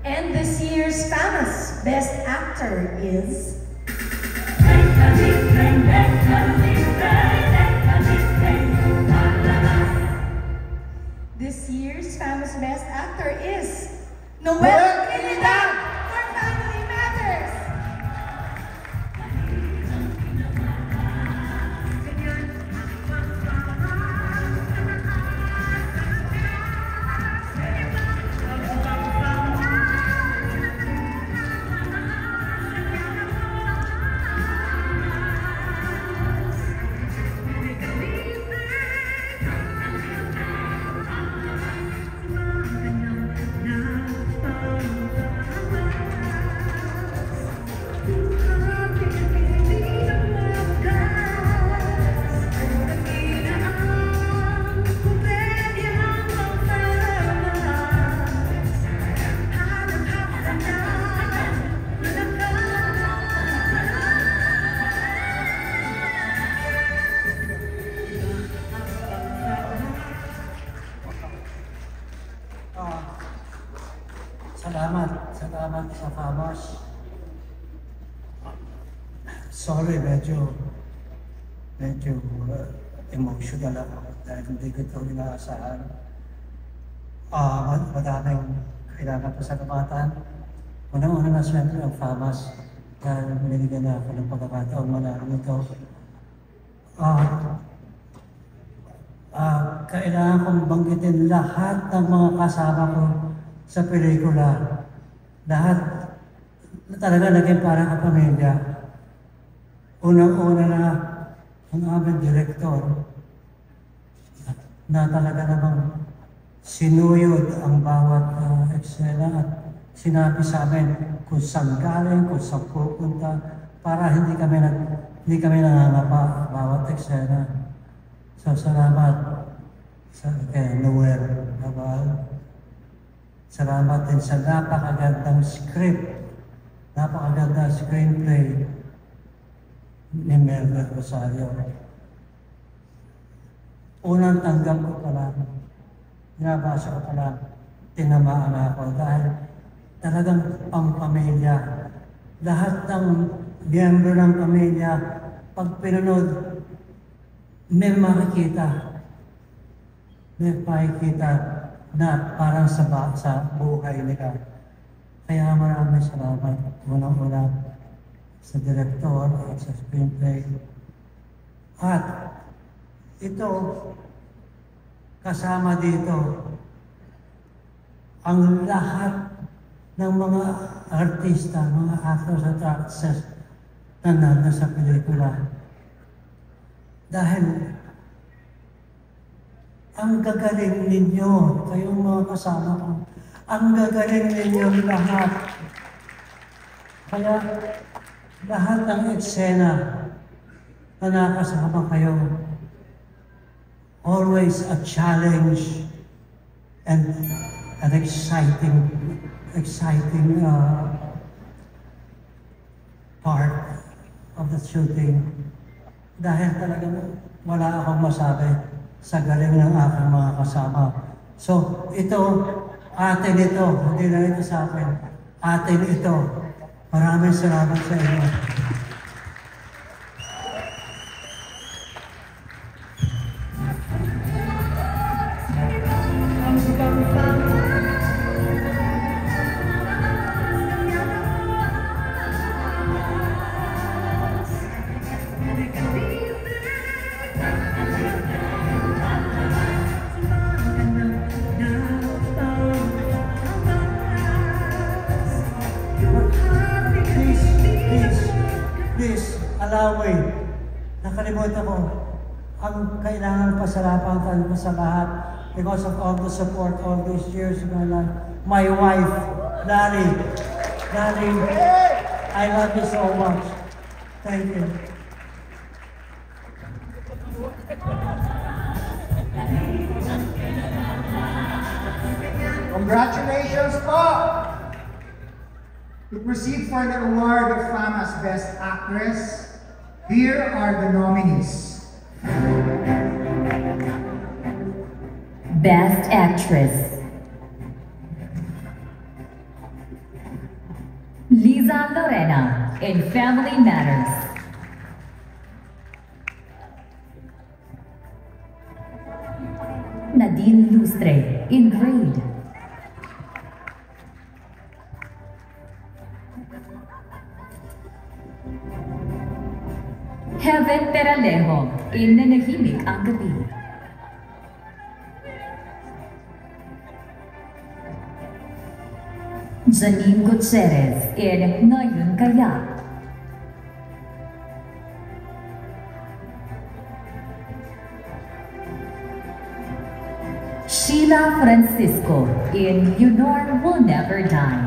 And this year's famous Best Actor is... This year's famous Best Actor is Noel Trinidad for Family Matters. Salamat sa FAMAS. Sorry, medyo emotional ako dahil hindi ko ito inaasahan. Madaming kailangan pa sa kabatan. Unang-una na siyempre ang FAMAS dahil binigyan na ako ng pagkakataon manalo nito. Kailangan kong banggitin lahat ng mga kasama ko sa pelikula. Lahat talaga naging parang kapamilya. Unang-una na ang aming direktor na talaga namang sinuyod ang bawat eksena at sinabi sa amin kung saan galing, kung saan pupunta, para hindi kami nangangapa bawat eksena. So salamat kay Noel Naval. Salamat din sa napakagandang script, napakagandang screenplay ni Melvin Rosario. Unang tanggap ko pa lang, binabasa ko pa lang, tinamaan ako dahil talagang pang-pamilya. Lahat ng miyembro ng pamilya, pag pinunod, may makikita na parang sa buhay nila. Kaya maraming salamat unang-una sa direktor at sa screenplay. At ito, kasama dito, ang lahat ng mga artista, mga actors at actresses na nasa pelikula. Dahil ang gagaling ninyo, kayong mga kasama ko, ang gagaling ninyo lahat. Kaya lahat ng eksena na nakasama kayo, always a challenge and an exciting part of the shooting. Dahil talagang wala akong masabi sa galing ng aking mga kasama. So, ito, atin ito, hindi na ito sa akin. Atin ito. Maraming salamat sa inyo. Please, allow me. Nakalimutan ko. Ang kailangan pasalamatan ko sa lahat because of all the support all these years in my life. My wife, Larry. Larry, I love you so much. Thank you. Congratulations po! To proceed for the award of FAMAS Best Actress, here are the nominees. Best Actress. Liza Lorena in Family Matters. Nadine Lustre in Grade. Heaven Peralejo in Nanahimik ang Gabi. Janine Gutierrez in Ngayon Kaya. Sheila Francisco in Yunor Will Never Die.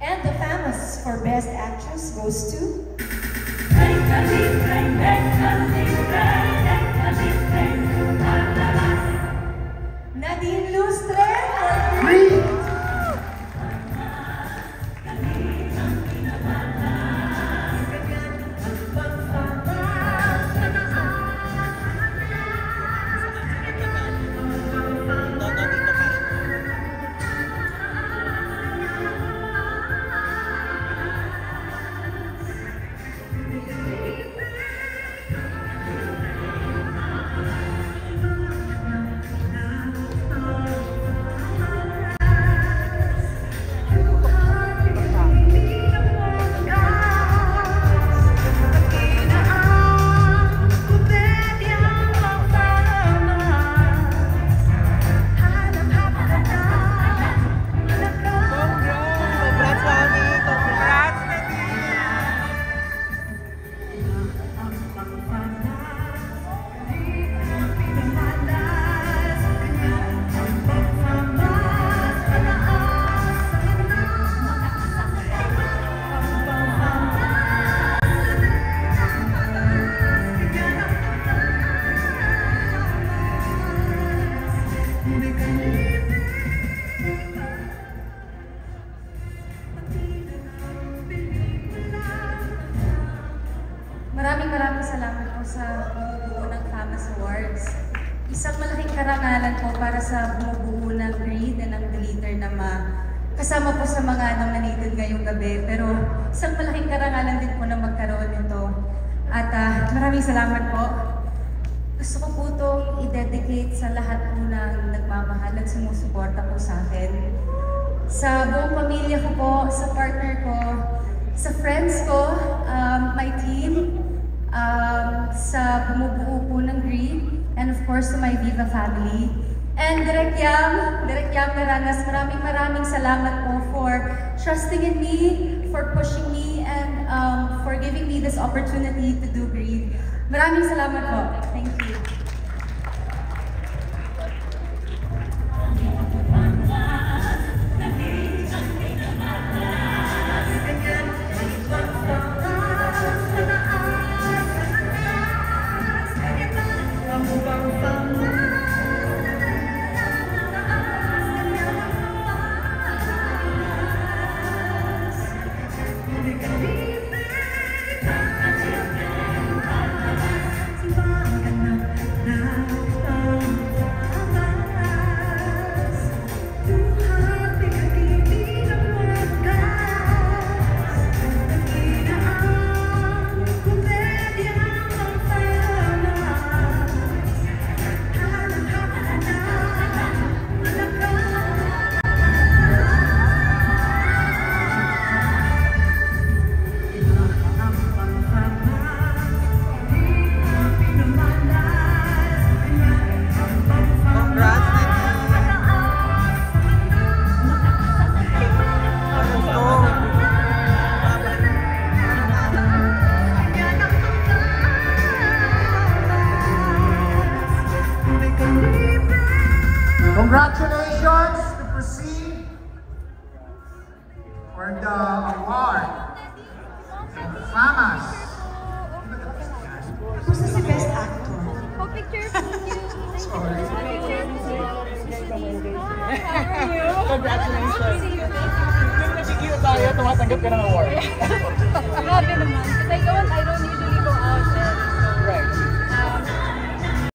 And the famous for Best Actress goes to Nadine Lustre for Three. Maraming salamat po sa bumubuo ng FAMAS Awards. Isang malaking karangalan po para sa bumubuo ng Greed and ng Glitter na kasama po sa mga nominated ngayong gabi. Pero isang malaking karangalan din po na magkaroon nito. At maraming salamat po. Gusto ko po itong i-dedicate sa lahat po ng nagmamahal at sumusuporta po sa akin. Sa buong pamilya ko po, sa partner ko, sa friends ko, my team, sa bumubuo po ng Greed, and of course to my Viva family. And Direk Yam Maranas, maraming salamat po for trusting in me, for pushing me, and for giving me this opportunity to do Greed. Maraming salamat po. Thank you. Congratulations to proceed for the award. FAMAS. Who's the Best Actor? Oh, picture. Sorry. Congratulations. Nung nagkikita tayo, tumatanggap ka ng award. Grabe naman. Kasi I don't need